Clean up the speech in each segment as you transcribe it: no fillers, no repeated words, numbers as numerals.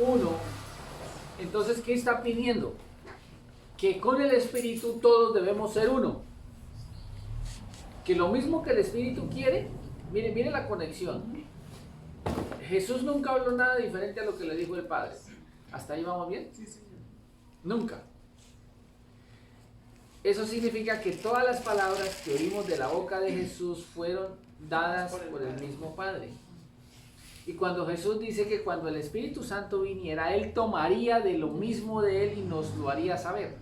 uno, entonces, ¿qué está pidiendo? Que con el Espíritu todos debemos ser uno. Que lo mismo que el Espíritu quiere, mire la conexión. Jesús nunca habló nada diferente a lo que le dijo el Padre. ¿Hasta ahí vamos bien? Sí, señor. Nunca. Eso significa que todas las palabras que oímos de la boca de Jesús fueron dadas por el mismo Padre. Y cuando Jesús dice que cuando el Espíritu Santo viniera, Él tomaría de lo mismo de Él y nos lo haría saber.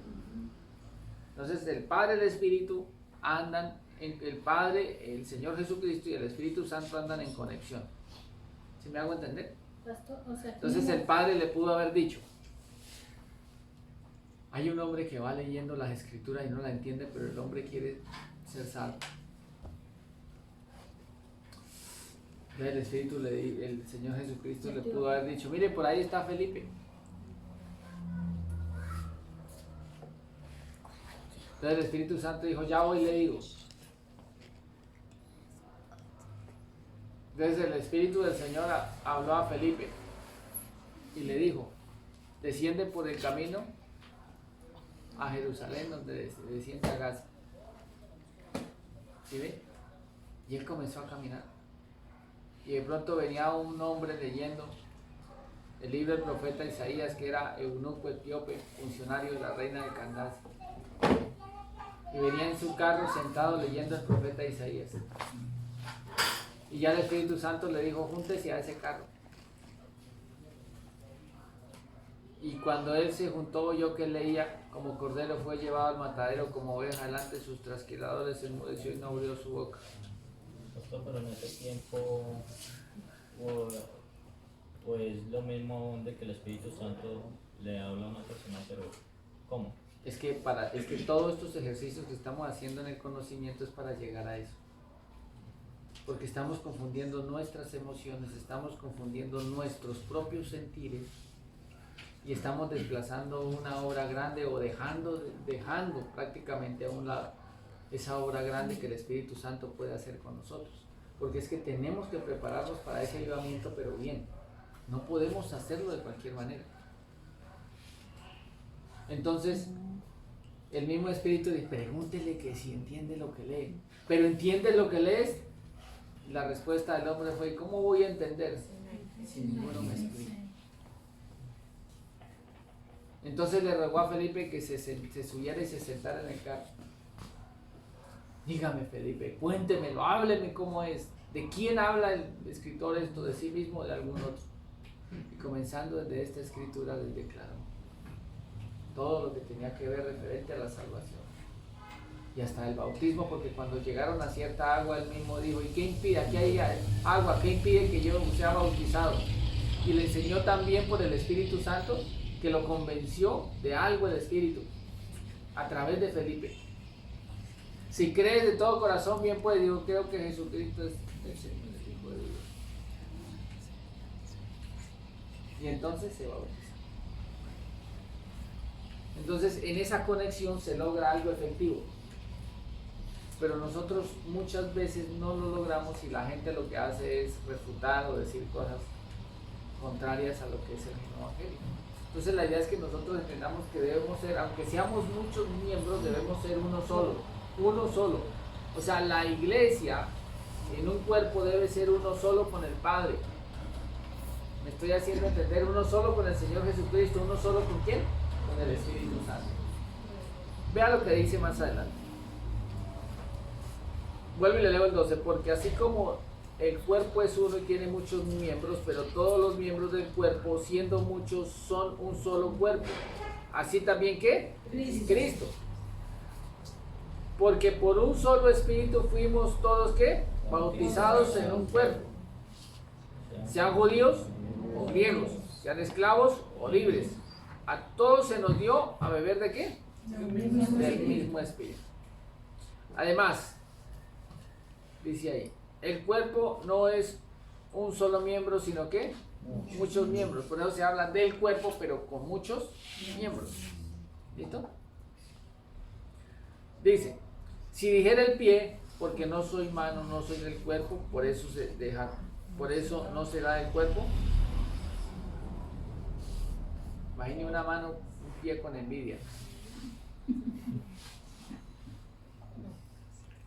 Entonces el Padre y el Espíritu andan, el Padre, el Señor Jesucristo y el Espíritu Santo andan en conexión. ¿Sí me hago entender? Entonces el Padre le pudo haber dicho: hay un hombre que va leyendo las Escrituras y no la entiende, pero el hombre quiere ser salvo. El Espíritu, el Señor Jesucristo le pudo haber dicho: mire, por ahí está Felipe. Entonces el Espíritu Santo dijo: ya voy y le digo. Entonces el Espíritu del Señor habló a Felipe y le dijo: desciende por el camino a Jerusalén, donde desciende a Gaza. ¿Sí ve? Y él comenzó a caminar. Y de pronto venía un hombre leyendo el libro del profeta Isaías, que era eunuco etíope, funcionario de la reina de Candace. Y venía en su carro sentado leyendo el profeta Isaías. Y ya el Espíritu Santo le dijo: júntese a ese carro. Y cuando él se juntó, oyó que él leía: como cordero fue llevado al matadero, como oveja delante de sus trasquiladores, se enmudeció y no abrió su boca. Pastor, pero en ese tiempo, pues lo mismo de que el Espíritu Santo le habla a una persona, pero ¿cómo? Es que todos estos ejercicios que estamos haciendo en el conocimiento es para llegar a eso. Porque estamos confundiendo nuestras emociones, estamos confundiendo nuestros propios sentires y estamos desplazando una obra grande o dejando prácticamente a un lado esa obra grande que el Espíritu Santo puede hacer con nosotros. Porque es que tenemos que prepararnos para ese avivamiento, pero bien. No podemos hacerlo de cualquier manera. Entonces, el mismo Espíritu dice: pregúntele que si entiende lo que lee. ¿Pero entiendes lo que lees? La respuesta del hombre fue: ¿cómo voy a entender si ninguno me explica? Entonces le rogó a Felipe que se subiera y se sentara en el carro. Dígame, Felipe, cuéntemelo, hábleme cómo es. ¿De quién habla el escritor esto? ¿De sí mismo o de algún otro? Y comenzando desde esta escritura, les declaró todo lo que tenía que ver referente a la salvación. Y hasta el bautismo, porque cuando llegaron a cierta agua, él mismo dijo: ¿y qué impide? Aquí hay agua, ¿qué impide que yo sea bautizado? Y le enseñó también por el Espíritu Santo, que lo convenció de algo el Espíritu, a través de Felipe. Si crees de todo corazón, bien puedes. Digo, creo que Jesucristo es el Señor, el Hijo de Dios. Y entonces se bautiza. Entonces, en esa conexión se logra algo efectivo. Pero nosotros muchas veces no lo logramos y la gente lo que hace es refutar o decir cosas contrarias a lo que es el mismo evangelio. Entonces la idea es que nosotros entendamos que debemos ser, aunque seamos muchos miembros, debemos ser uno solo. Uno solo. O sea, la iglesia en un cuerpo debe ser uno solo con el Padre. Me estoy haciendo entender: uno solo con el Señor Jesucristo. ¿Uno solo con quién? Con el Espíritu Santo. Vea lo que dice más adelante. Vuelvo y le leo el 12. Porque así como el cuerpo es uno y tiene muchos miembros, pero todos los miembros del cuerpo, siendo muchos, son un solo cuerpo. Así también, ¿qué? Cristo. Porque por un solo Espíritu fuimos todos, ¿qué? Bautizados en un cuerpo. Sean judíos o griegos, sean esclavos o libres. A todos se nos dio a beber ¿de qué? Del mismo Espíritu. Además, dice ahí, el cuerpo no es un solo miembro, sino que muchos miembros. Por eso se habla del cuerpo, pero con muchos miembros. ¿Listo? Dice: si dijera el pie, porque no soy mano, no soy del cuerpo, por eso no será del cuerpo. imagine una mano, un pie con envidia.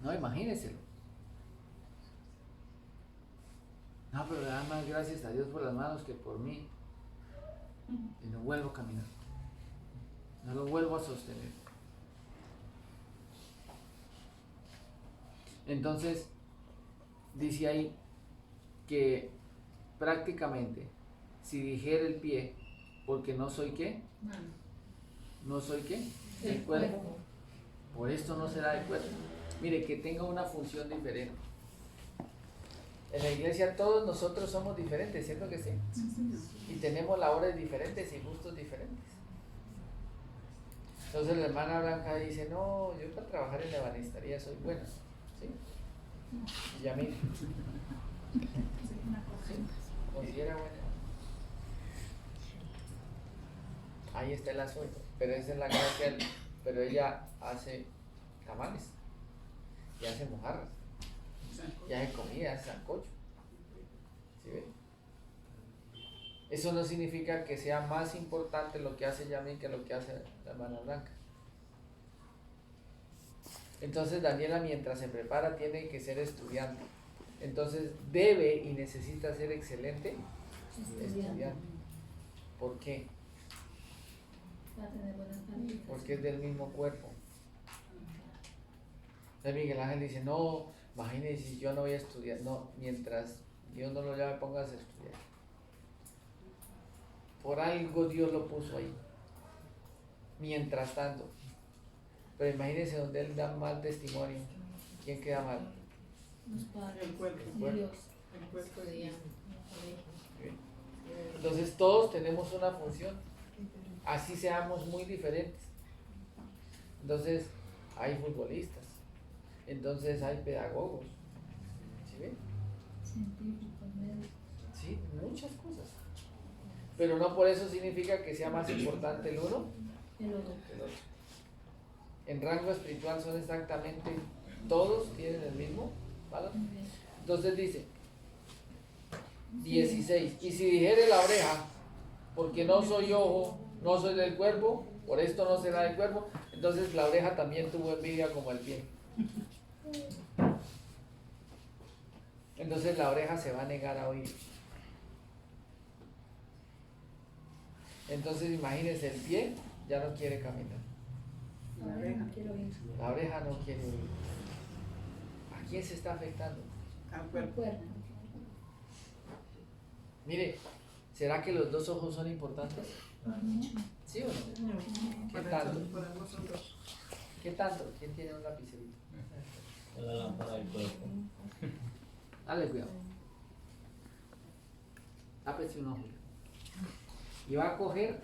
No, imagínenselo. No, pero le da más gracias a Dios por las manos que por mí. Y no vuelvo a caminar. No lo vuelvo a sostener. Entonces, dice ahí que prácticamente, si dijera el pie, porque no soy qué, no soy qué, el cuerpo, por esto no será el cuerpo. Mire, que tenga una función diferente. En la iglesia todos nosotros somos diferentes, ¿cierto que sí? Y tenemos labores diferentes y gustos diferentes. Entonces la hermana Blanca dice, no, yo para trabajar en la ebanistería soy buena, ¿sí? Y a mí, ¿sí? Considera buena. Ahí está el asunto, pero esa es la gracia, pero ella hace tamales, y hace mojarras, y hace comida, hace sancocho. ¿Sí ven? Eso no significa que sea más importante lo que hace Yamil que lo que hace la hermana Blanca. Entonces Daniela, mientras se prepara, tiene que ser estudiante. Entonces debe y necesita ser excelente estudiante. ¿Por qué? Porque es del mismo cuerpo. Entonces Miguel Ángel dice, no, imagínese si yo no voy a estudiar. No, mientras Dios no lo llame, póngase a estudiar. Por algo Dios lo puso ahí. Mientras tanto. Pero imagínense donde él da mal testimonio. ¿Quién queda mal? Los padres. El cuerpo. El cuerpo. Dios. El cuerpo de Estudian. Entonces todos tenemos una función. Así seamos muy diferentes. Entonces hay futbolistas. Entonces hay pedagogos. ¿Sí ven? Científicos, médicos. Sí, muchas cosas. Pero no por eso significa que sea más importante el uno El otro. que el otro. En rango espiritual son exactamente, todos tienen el mismo valor. Muy bien. Entonces dice 16, y si dijere la oreja, porque no soy ojo, no soy del cuerpo, por esto no será del cuerpo, entonces la oreja también tuvo envidia como el pie. Entonces la oreja se va a negar a oír. Entonces imagínense, el pie ya no quiere caminar. La oreja. Quiero ir. La oreja no quiere oír. ¿A quién se está afectando? Al El cuerpo. cuerpo. Mire, ¿será que los dos ojos son importantes? ¿Sí o no? ¿Qué tanto? Para nosotros. ¿Qué tanto? ¿Quién tiene un lapicerito? Es la lámpara del cuerpo. Dale cuidado. Tápese un ojo. Y va a coger,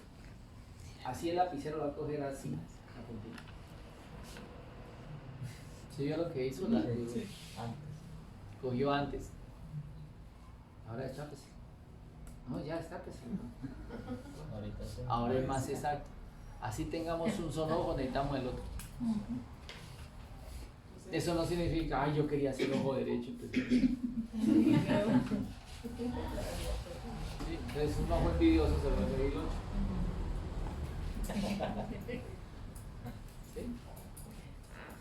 así el lapicero va a coger así, la puntita. ¿Sí vio lo que hizo? La Antes. cogió antes. Ahora estápese. No, ya estápese. Ahorita sí. Ahora es más exacto. Así tengamos un solo ojo, necesitamos el otro. Eso no significa, ay, yo quería hacer ojo derecho. Pues. Sí, entonces un ojo envidioso se vuelve el otro. ¿Sí?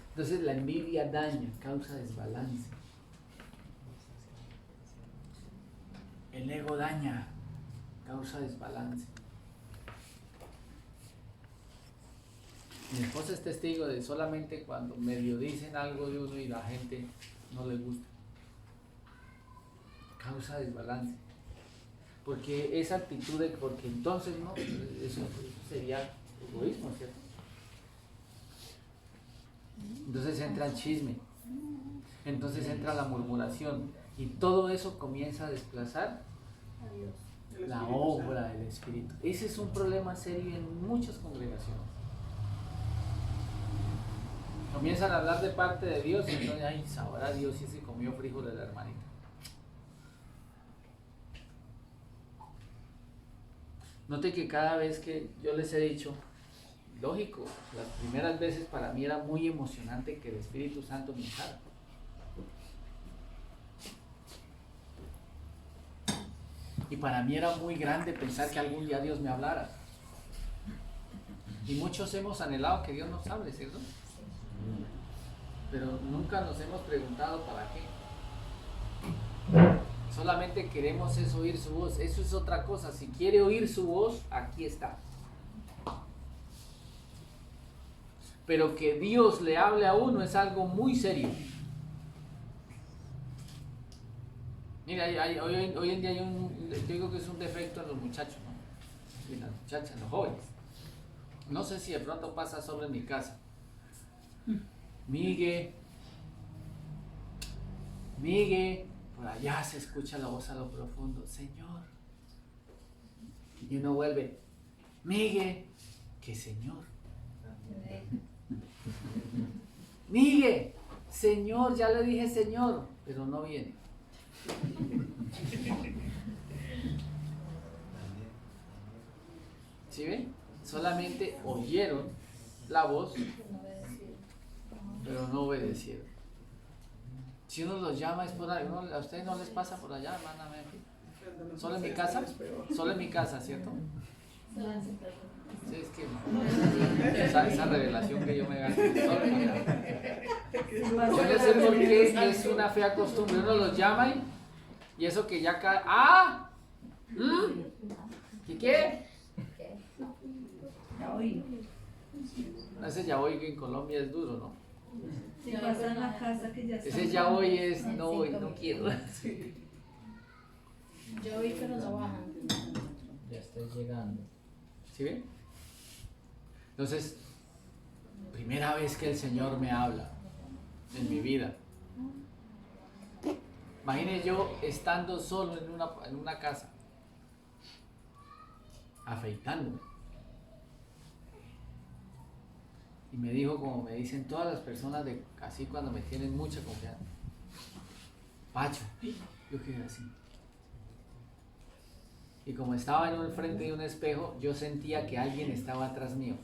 Entonces la envidia daña, causa desbalance. El ego daña, causa desbalance. Mi esposa es testigo de solamente cuando medio dicen algo de uno y la gente no le gusta. Causa desbalance. Porque esa actitud de, porque entonces no, eso sería egoísmo, ¿cierto? Entonces entra el chisme, entonces entra la murmuración y todo eso comienza a desplazar El la Espíritu obra Santo. del Espíritu. Ese es un problema serio en muchas congregaciones. Comienzan a hablar de parte de Dios y entonces, ay, sabrá Dios si se comió frijoles de la hermanita. Note que cada vez que yo les he dicho, lógico, las primeras veces para mí era muy emocionante que el Espíritu Santo me usara. Y para mí era muy grande pensar que algún día Dios me hablara. Y muchos hemos anhelado que Dios nos hable, ¿cierto? Pero nunca nos hemos preguntado para qué. Solamente queremos es oír su voz. Eso es otra cosa. Si quiere oír su voz, aquí está. Pero que Dios le hable a uno es algo muy serio. Mira, hoy en día hay yo digo que es un defecto en los muchachos, ¿no? En las muchachas, en los jóvenes. No sé si de pronto pasa solo en mi casa. Migue, por allá se escucha la voz a lo profundo, Señor. Y uno vuelve, Migue, ¿qué Señor? Migue, Señor, ya le dije Señor, pero no viene. ¿Sí ven? Solamente oyeron la voz, pero no obedecieron. Si uno los llama es por ahí, ¿a ustedes no les pasa por allá, hermana? ¿Solo en mi casa? Solo en mi casa, ¿cierto? Sí, es que esa revelación que yo me gasto solo en mi casa. Yo no sé por qué es una fea costumbre. Uno los llama y eso que ya cae. ¡Ah! ¿Qué? Ya oí. Ese ya hoy que en Colombia es duro, ¿no? Si pasa en la casa que ya está. Ese ya hoy es no voy, no quiero. Yo oí, pero no bajan. Ya estoy llegando. ¿Sí ven? Entonces, primera vez que el Señor me habla en mi vida. Imagine yo estando solo en una casa, afeitándome. Y me dijo, como me dicen todas las personas de así cuando me tienen mucha confianza, Pacho, yo quedé así. Y como estaba en el frente de un espejo, yo sentía que alguien estaba atrás mío.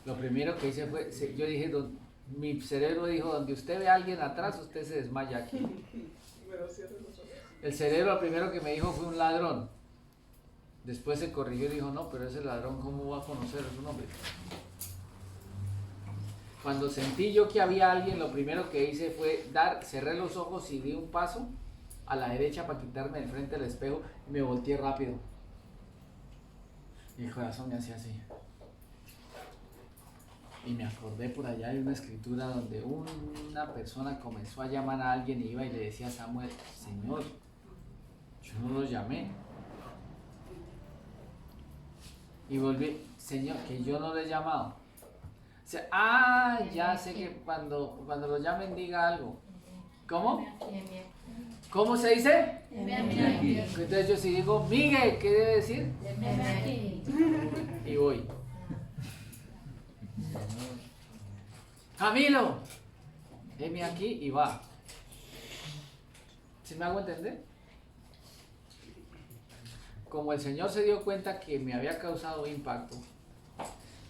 Lo primero que hice fue, yo dije, mi cerebro dijo, donde usted ve a alguien atrás, usted se desmaya aquí. El cerebro lo primero que me dijo fue un ladrón. Después se corrigió y dijo, no, pero ese ladrón, ¿cómo va a conocer su nombre? Cuando sentí yo que había alguien, lo primero que hice fue cerré los ojos y di un paso a la derecha para quitarme del frente del espejo y me volteé rápido. Y el corazón me hacía así. Y me acordé por allá de una escritura donde una persona comenzó a llamar a alguien y iba y le decía a Samuel, Señor, yo no lo llamé. Y volví, Señor, que yo no le he llamado. O sea, ya sé que cuando lo llamen diga algo. ¿Cómo? ¿Cómo se dice? Entonces yo si digo, Miguel, ¿qué debe decir? Y voy. Camilo, heme aquí y va. ¿Sí me hago entender? Como el Señor se dio cuenta que me había causado impacto,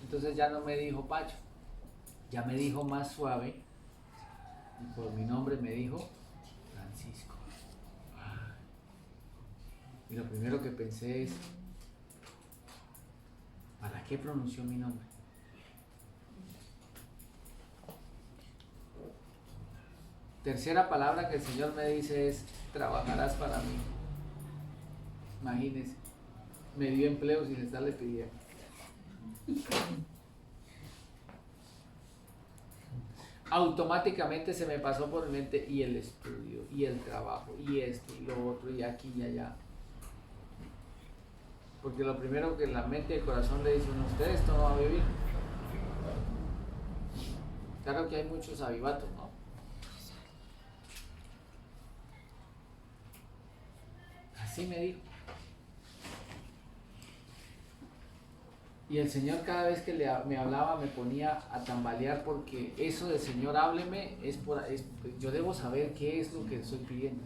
entonces ya no me dijo Pacho, ya me dijo más suave, y por mi nombre me dijo Francisco. Y lo primero que pensé es, ¿para qué pronunció mi nombre? Tercera palabra que el Señor me dice es, trabajarás para mí. Imagínense, me dio empleo sin estarle pidiendo. Automáticamente se me pasó por mi mente y el estudio, y el trabajo, y esto, y lo otro, y aquí y allá. Porque lo primero que la mente y el corazón le dicen a usted, esto no va a vivir. Claro que hay muchos avivatos, ¿no? Así me dijo. Y el Señor cada vez que me hablaba me ponía a tambalear porque eso de Señor hábleme yo debo saber qué es lo que estoy pidiendo.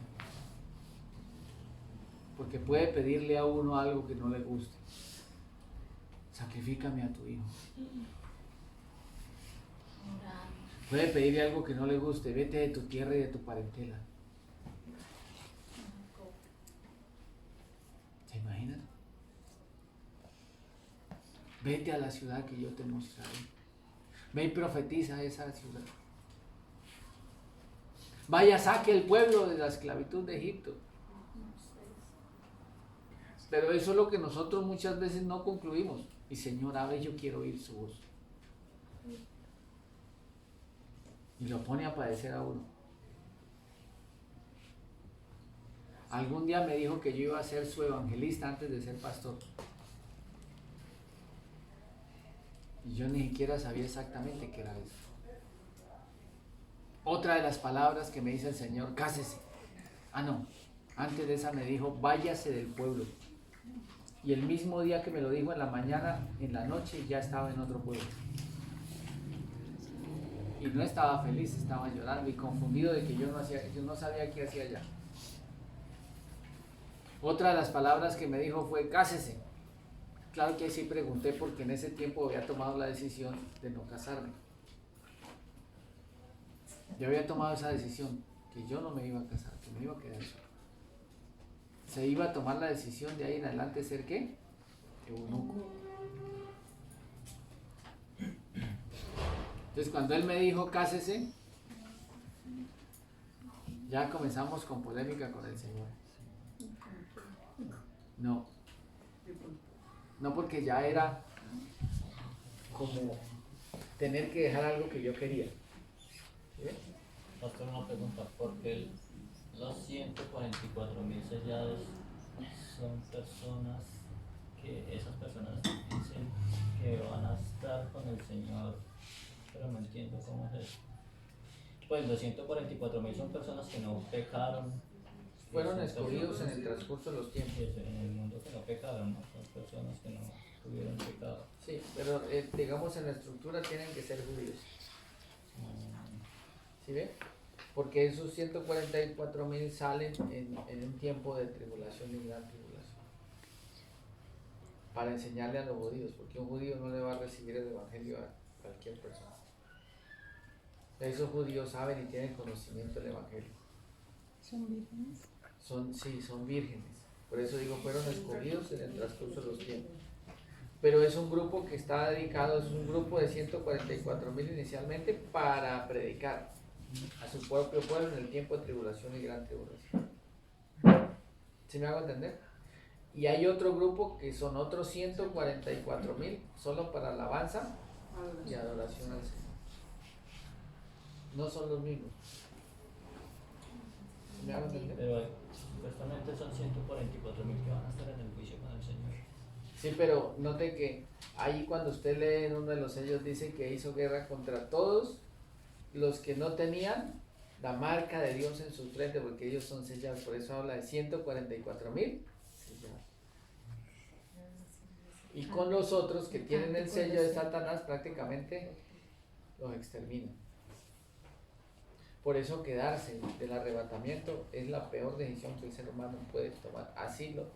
Porque puede pedirle a uno algo que no le guste. Sacrifícame a tu hijo. Puede pedirle algo que no le guste. Vete de tu tierra y de tu parentela. ¿Se imaginan? Vete a la ciudad que yo te mostraré. Ve y profetiza esa ciudad. Vaya, saque el pueblo de la esclavitud de Egipto. Pero eso es lo que nosotros muchas veces no concluimos. Y Señor, a ver, yo quiero oír su voz. Y lo pone a padecer a uno. Algún día me dijo que yo iba a ser su evangelista antes de ser pastor. Y yo ni siquiera sabía exactamente qué era eso. Otra de las palabras que me dice el Señor, cásese. Ah, no. Antes de esa me dijo, váyase del pueblo. Y el mismo día que me lo dijo en la mañana, en la noche ya estaba en otro pueblo. Y no estaba feliz, estaba llorando y confundido de que yo no sabía qué hacía allá. Otra de las palabras que me dijo fue, cásese. Claro que ahí sí pregunté porque en ese tiempo había tomado la decisión de no casarme. Yo había tomado esa decisión, que yo no me iba a casar, que me iba a quedar solo. Se iba a tomar la decisión de ahí en adelante ser ¿qué? Eunuco. Entonces cuando él me dijo cásese, ya comenzamos con polémica con el Señor. No porque ya era como tener que dejar algo que yo quería. ¿Sí? Pastor, una pregunta, porque los 144.000 sellados son personas que esas personas dicen que van a estar con el Señor, pero no entiendo cómo es eso. Pues los 144.000 son personas que no pecaron. Fueron escogidos en el transcurso de los tiempos. En el mundo que no pecaron, ¿no? Son personas que no tuvieron pecado. Sí, pero digamos en la estructura tienen que ser judíos. ¿Sí ve? Porque esos 144.000 salen en un tiempo de tribulación y gran tribulación. Para enseñarle a los judíos, porque un judío no le va a recibir el evangelio a cualquier persona. Esos judíos saben y tienen conocimiento del evangelio. ¿Son vírgenes? Sí, son vírgenes. Por eso digo, fueron escogidos en el transcurso de los tiempos. Pero es un grupo que está dedicado, es un grupo de 144.000 inicialmente para predicar a su propio pueblo en el tiempo de tribulación y gran tribulación. ¿Sí me hago entender? Y hay otro grupo que son otros 144.000 solo para alabanza y adoración al Señor. No son los mismos. ¿Sí me hago entender? Pero supuestamente son 144.000 que van a estar en el juicio con el Señor. Sí, pero note que ahí cuando usted lee en uno de los sellos dice que hizo guerra contra todos los que no tenían la marca de Dios en su frente, porque ellos son sellados. Por eso habla de 144.000 sellados. Y con los otros que tienen el sello de Satanás prácticamente los extermina. Por eso quedarse del arrebatamiento es la peor decisión que el ser humano puede tomar.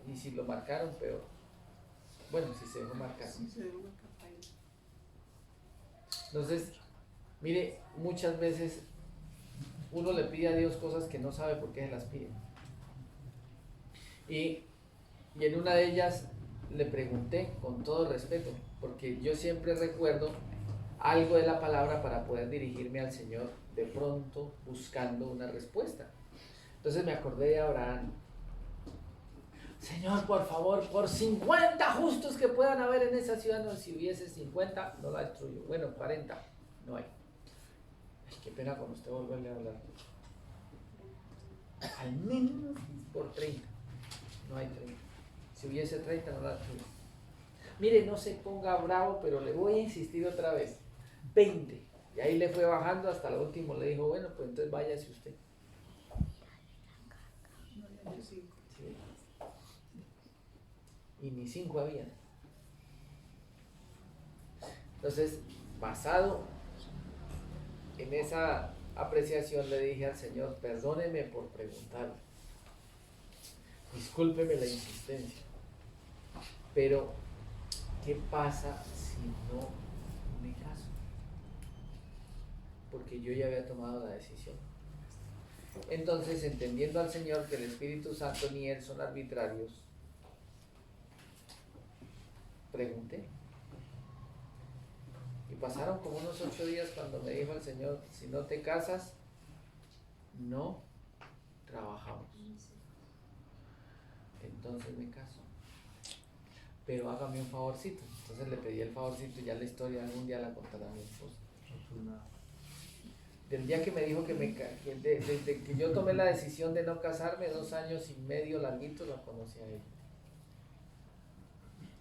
Y si lo marcaron, peor. Bueno, si se dejó marcar. Entonces, mire, muchas veces uno le pide a Dios cosas que no sabe por qué se las pide. Y en una de ellas le pregunté con todo respeto, porque yo siempre recuerdo algo de la palabra para poder dirigirme al Señor de pronto buscando una respuesta. Entonces me acordé de Abraham. Señor, por favor, por 50 justos que puedan haber en esa ciudad, no, si hubiese 50, no la destruyo. Bueno, 40, no hay. Ay, qué pena con usted volverle a hablar. Al menos por 30, no hay 30. Si hubiese 30, no la destruyo. Mire, no se ponga bravo, pero le voy a insistir otra vez. 20. Y ahí le fue bajando hasta lo último. Le dijo, bueno, pues entonces váyase usted. Sí. Y ni 5 había. Entonces, basado en esa apreciación, le dije al Señor, perdóneme por preguntarle. Discúlpeme la insistencia. Pero, ¿qué pasa si no me caso? Porque yo ya había tomado la decisión. Entonces, entendiendo al Señor que el Espíritu Santo ni Él son arbitrarios, pregunté. pasaron como unos 8 días cuando me dijo el Señor, si no te casas, no trabajamos. Entonces me caso. Pero hágame un favorcito. Entonces le pedí el favorcito y ya la historia algún día la contará a mi esposa. Del día que me dijo desde que yo tomé la decisión de no casarme, 2 años y medio larguitos la conocí a ella.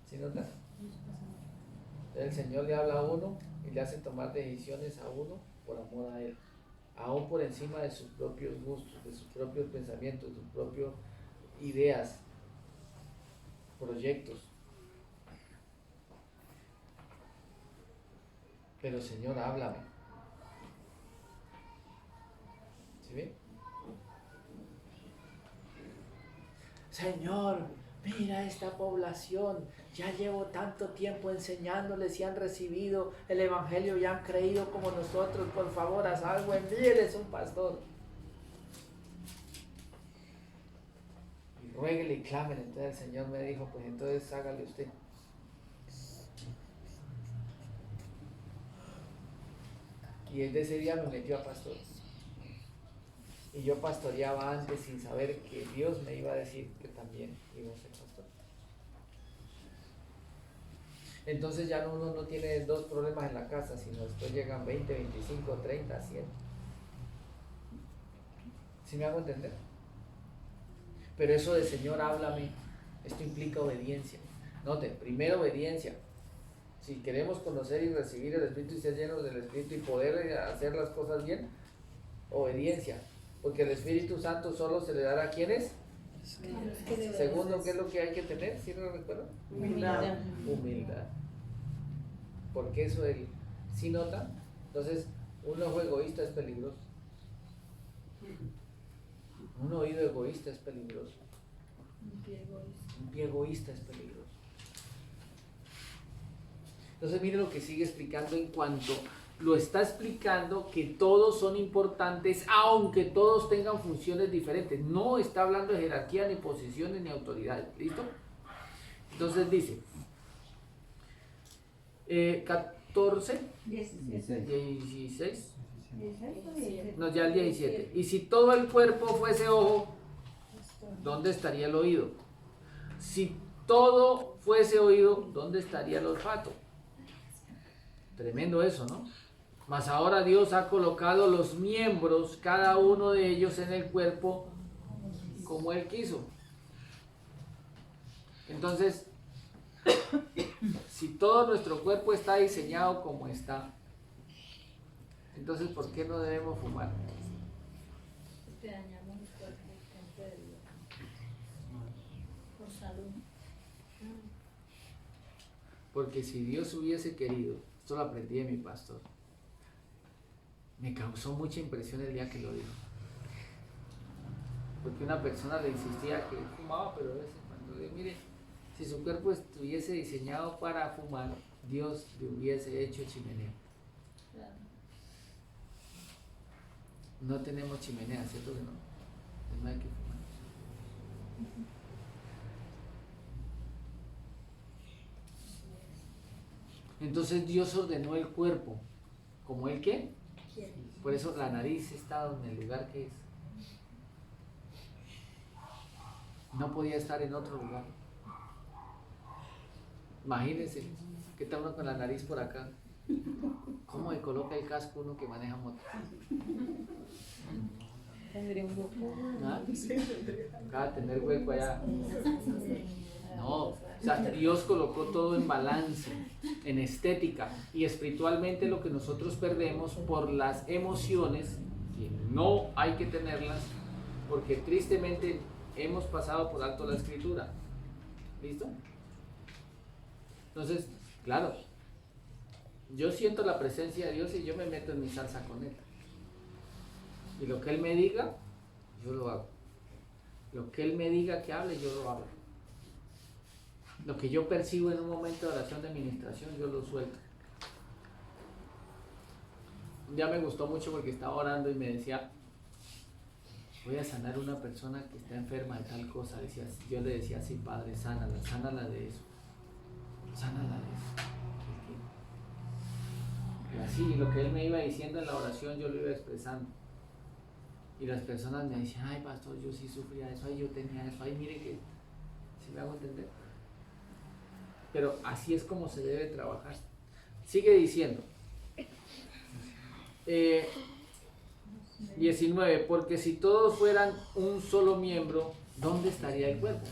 ¿Sí nota? El Señor le habla a uno y le hace tomar decisiones a uno por amor a Él, aún por encima de sus propios gustos, de sus propios pensamientos, de sus propias ideas, proyectos. Pero Señor, háblame. ¿Sí ve? Señor, mira esta población, ya llevo tanto tiempo enseñándoles y han recibido el Evangelio y han creído como nosotros, por favor, haz algo, envíeles un pastor. Y ruéguele y clámele. Entonces el Señor me dijo, pues entonces hágale usted. Y desde ese día me metió a pastor. Y yo pastoreaba antes sin saber que Dios me iba a decir que también iba a ser pastor. Entonces ya uno no tiene 2 problemas en la casa, sino después llegan 20, 25, 30, 100. ¿Sí me hago entender? Pero eso de Señor, háblame, esto implica obediencia. Note, primero obediencia. Si queremos conocer y recibir el Espíritu y ser llenos del Espíritu y poder hacer las cosas bien, obediencia. Porque el Espíritu Santo solo se le dará a quienes. Segundo, ¿qué es lo que hay que tener? ¿Sí lo recuerdan? Humildad. Humildad. Porque eso ¿sí notan? Entonces, un ojo egoísta es peligroso. Un oído egoísta es peligroso. Un pie egoísta es peligroso. Entonces mire lo que sigue explicando en cuanto lo está explicando que todos son importantes aunque todos tengan funciones diferentes. No está hablando de jerarquía, ni posiciones, ni autoridades. ¿Listo? Entonces dice 14, 16, no, ya el 17. Y si todo el cuerpo fuese ojo, ¿dónde estaría el oído? Si todo fuese oído, ¿dónde estaría el olfato? Tremendo eso, ¿no? Mas ahora Dios ha colocado los miembros, cada uno de ellos en el cuerpo como Él quiso. Entonces, si todo nuestro cuerpo está diseñado como está, entonces ¿por qué no debemos fumar? Porque dañamos el cuerpo delante de Dios. Por salud. Porque si Dios hubiese querido, esto lo aprendí de mi pastor, me causó mucha impresión el día que lo dijo. Porque una persona le insistía que fumaba, pero a veces cuando le mire, si su cuerpo estuviese diseñado para fumar, Dios le hubiese hecho chimenea. Claro. No tenemos chimenea, ¿cierto que no? No hay que fumar. Entonces Dios ordenó el cuerpo, ¿como Él qué? Por eso la nariz está en el lugar que es. No podía estar en otro lugar. Imagínense, ¿qué tal uno con la nariz por acá? ¿Cómo le coloca el casco uno que maneja moto? Tendría un hueco. ¿Ah? Acaba de tener hueco allá. No, o sea, Dios colocó todo en balance, en estética y espiritualmente lo que nosotros perdemos por las emociones, que no hay que tenerlas, porque tristemente hemos pasado por alto la escritura. ¿Listo? Entonces, claro, yo siento la presencia de Dios y yo me meto en mi salsa con Él. Y lo que Él me diga, yo lo hago. Lo que Él me diga que hable, yo lo hablo. Lo que yo percibo en un momento de oración de administración, yo lo suelto. Ya me gustó mucho porque estaba orando y me decía, voy a sanar a una persona que está enferma de tal cosa. Decía, yo le decía así, Padre, sánala de eso. Sánala de eso. Sí, lo que él me iba diciendo en la oración yo lo iba expresando. Y las personas me decían, ay pastor, yo sí sufría eso, ay yo tenía eso, ay mire que, ¿sí me hago entender? Pero así es como se debe trabajar. Sigue diciendo. 19, porque si todos fueran un solo miembro, ¿dónde estaría el cuerpo?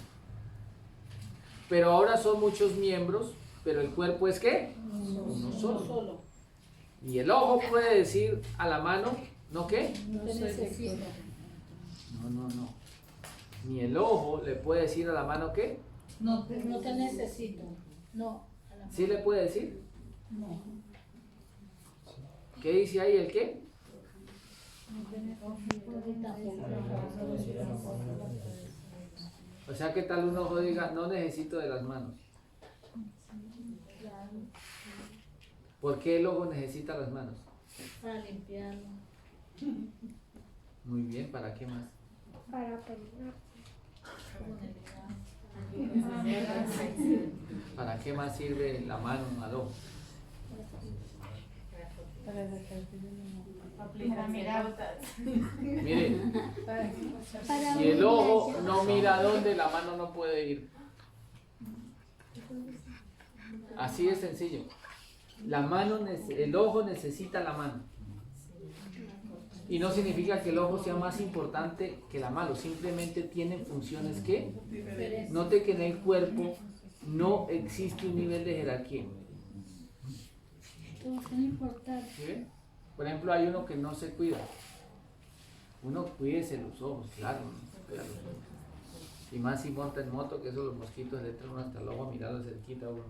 Pero ahora son muchos miembros, pero el cuerpo es ¿qué? Uno solo. Y el ojo puede decir a la mano, ¿no qué? No te necesito. No. Ni el ojo le puede decir a la mano ¿qué? No te necesito. No. A la ¿Sí le puede decir? No. ¿Qué dice ahí el qué? No te necesito. O sea, ¿qué tal un ojo diga, no necesito de las manos? Claro. ¿Por qué el ojo necesita las manos? Para limpiarlo. Muy bien, ¿para qué más? Para peinar. ¿Para qué más sirve la mano al ojo? Para mirar. Mire, Para si el ojo no mira a dónde, la mano no puede ir. Así de sencillo. La mano, el ojo necesita la mano. Y no significa que el ojo sea más importante que la mano, simplemente tienen funciones que... Note que en el cuerpo no existe un nivel de jerarquía. Todos son importantes. ¿Sí ve? Por ejemplo, hay uno que no se cuida. Uno cuídese los ojos, claro, ¿no? Cuida los ojos. Y más si monta en moto, que eso los mosquitos le entran hasta el ojo a mirarlo cerquita a uno.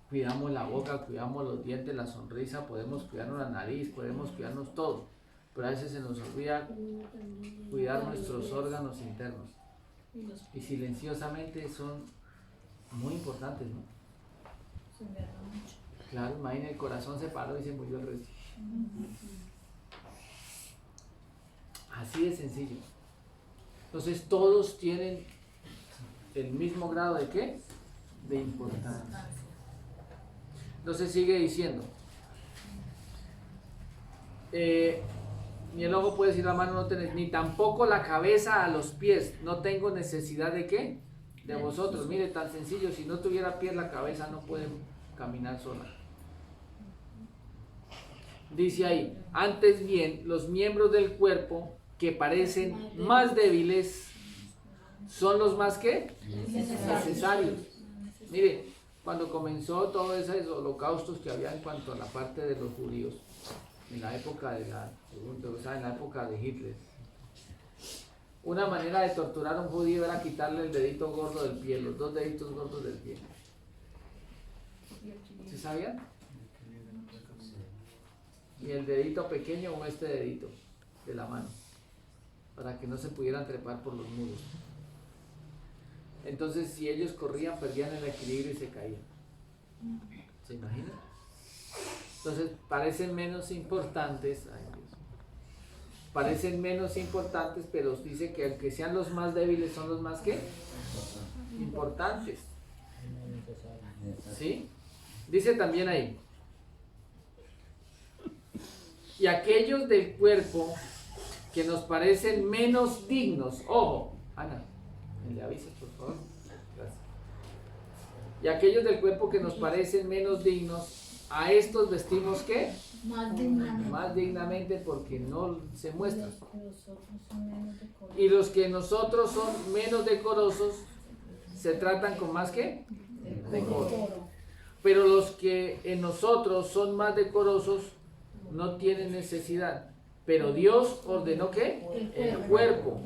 Cuidamos la boca, cuidamos los dientes, la sonrisa, podemos cuidarnos la nariz, podemos cuidarnos todo. Pero a veces se nos olvida cuidar nuestros órganos internos. Y silenciosamente son muy importantes, ¿no? Claro, imagínate, el corazón se paró y se murió el resto. Así de sencillo. Entonces todos tienen el mismo grado de ¿qué? De importancia. Entonces sigue diciendo. Ni el ojo puede decir la mano no tenés, ni tampoco la cabeza a los pies. No tengo necesidad de ¿qué? De vosotros. Mire, tan sencillo, si no tuviera pies la cabeza no puede caminar sola. Dice ahí, antes bien, los miembros del cuerpo que parecen más débiles son los más ¿qué? Necesarios. Mire, cuando comenzó todos esos holocaustos que había en cuanto a la parte de los judíos, en la época de en la época de Hitler, una manera de torturar a un judío era quitarle el dedito gordo del pie, los dos deditos gordos del pie. ¿Sí sabían? Y el dedito pequeño o este dedito de la mano, para que no se pudieran trepar por los muros. Entonces, si ellos corrían, perdían el equilibrio y se caían. ¿Se imaginan? Entonces, parecen menos importantes. Ay, Dios. Parecen menos importantes, pero dice que aunque sean los más débiles, son los más ¿qué? Importantes. ¿Sí? Dice también ahí. Y aquellos del cuerpo que nos parecen menos dignos. Ojo, Ana, ¿me le avisas, por favor? Gracias. Y aquellos del cuerpo que nos parecen menos dignos, a estos vestimos ¿qué? Más dignamente. Más dignamente porque no se muestran. Los otros son menos decorosos. Y los que nosotros son menos decorosos, se tratan con más ¿qué? Decoro. Pero los que en nosotros son más decorosos, no tienen necesidad. Pero Dios ordenó ¿qué? El cuerpo,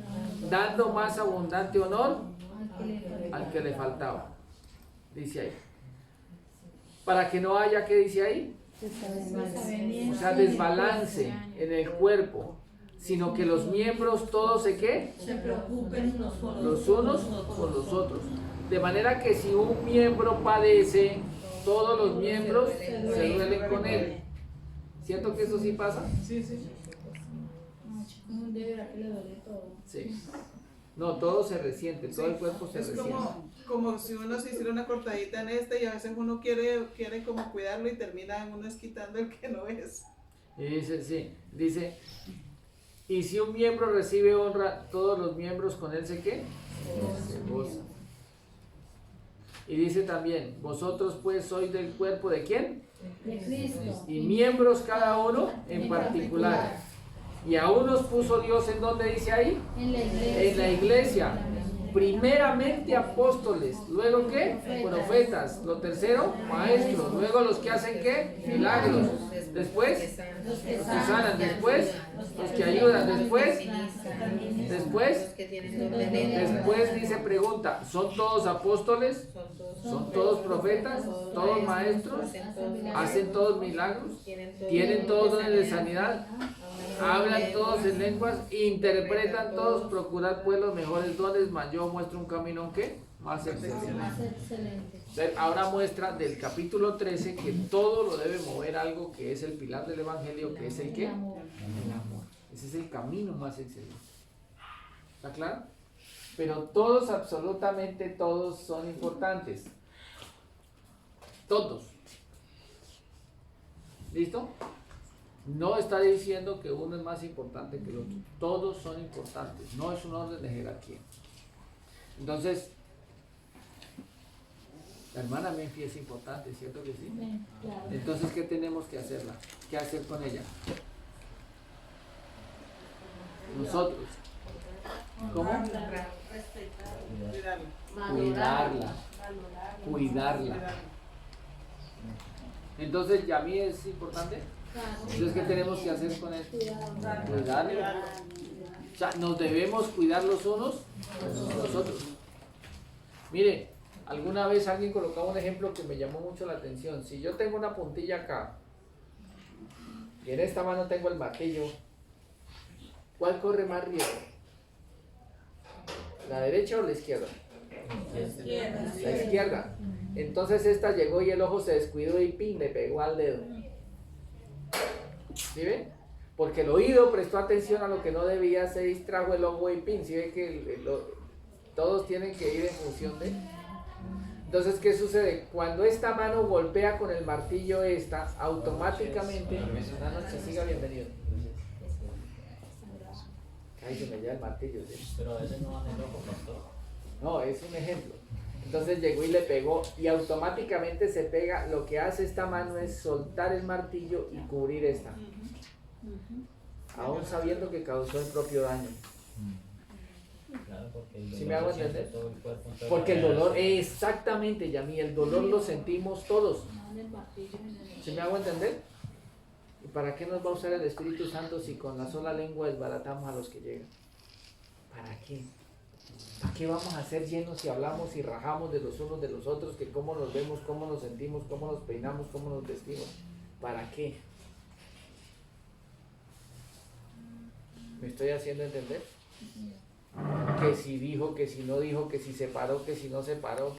dando más abundante honor al que le faltaba. Dice ahí. Para que no haya, ¿qué dice ahí? O sea, desbalance en el cuerpo, sino que los miembros todos se ¿qué? Se preocupen Los unos por los otros. De manera que si un miembro padece, todos los miembros se duelen con él. ¿Cierto que eso sí pasa? Sí, sí. Un deber a que le duele todo. Sí. No, todo se resiente, todo el cuerpo se Es resiente. como si uno se hiciera una cortadita en este y a veces uno quiere como cuidarlo y termina uno es quitando el que no es. Y dice, sí, dice, y si un miembro recibe honra, todos los miembros con él se ¿qué? Se gozan. Y dice también, vosotros pues sois del cuerpo ¿de quién? De Cristo. Y miembros cada uno en particular. Y a unos puso Dios en donde dice ahí, En la iglesia. en la iglesia, primeramente apóstoles, luego qué, profetas, lo tercero, maestros, luego los que hacen qué, milagros, después Los que los que sanan, después los que ayudan, después dice pregunta, ¿son todos apóstoles? ¿Son todos profetas? ¿Todos maestros? ¿Hacen todos milagros? ¿Tienen todos dones de sanidad? ¿Hablan todos en lenguas? ¿Interpretan todos? Procurad pues los mejores dones, mas yo muestro un camino ¿qué? Más excelente. Más excelente. Ahora muestra del capítulo 13 que todo lo debe mover algo que es el pilar del evangelio, que es el ¿qué? El amor. El amor. Ese es el camino más excelente. ¿Está claro? Pero todos, absolutamente todos son importantes. Todos. ¿Listo? No está diciendo que uno es más importante que el otro. Todos son importantes. No es un orden de jerarquía. Entonces, la hermana Menfi es importante, ¿cierto que sí? Amén. Claro. Entonces, ¿qué tenemos que hacerla? ¿Qué hacer con ella? Nosotros. ¿Cómo? Cuidarlo. Cuidarla. Cuidarla. Entonces, ¿ya a mí es importante? Entonces, ¿qué tenemos que hacer con esto? Cuidarla. O sea, nos debemos cuidar los unos los otros. Mire, alguna vez alguien colocaba un ejemplo que me llamó mucho la atención. Si yo tengo una puntilla acá y en esta mano tengo el martillo, ¿cuál corre más riesgo? ¿La derecha o la izquierda? La izquierda. Entonces esta llegó y el ojo se descuidó y ¡ping! Le pegó al dedo. ¿Sí ven? Porque el oído prestó atención a lo que no debía, se distrajo el ojo y ¡ping! ¿Sí ven que todos tienen que ir en función de? Entonces, ¿qué sucede? Cuando esta mano golpea con el martillo automáticamente... Buenas noches, siga bienvenido. Ay, se me lleva el martillo, ¿sí? Pero a veces no van el ojo, pastor. No, es un ejemplo. Entonces llegó y le pegó y automáticamente se pega. Lo que hace esta mano es soltar el martillo y cubrir esta. Aún sabiendo que causó el propio daño. Claro, porque el dolor ¿Sí me hago lo siente entender? todo el cuerpo, entonces Porque el no dolor, puede- exactamente, Yami, el dolor lo sentimos todos. ¿Sí me hago entender? ¿Y para qué nos va a usar el Espíritu Santo si con la sola lengua desbaratamos a los que llegan? ¿Para qué? ¿Para qué vamos a ser llenos si hablamos y rajamos de los unos de los otros, que cómo nos vemos, cómo nos sentimos, cómo nos peinamos, cómo nos vestimos? ¿Para qué? ¿Me estoy haciendo entender? Que si dijo, que si no dijo, que si se paró, que si no se paró.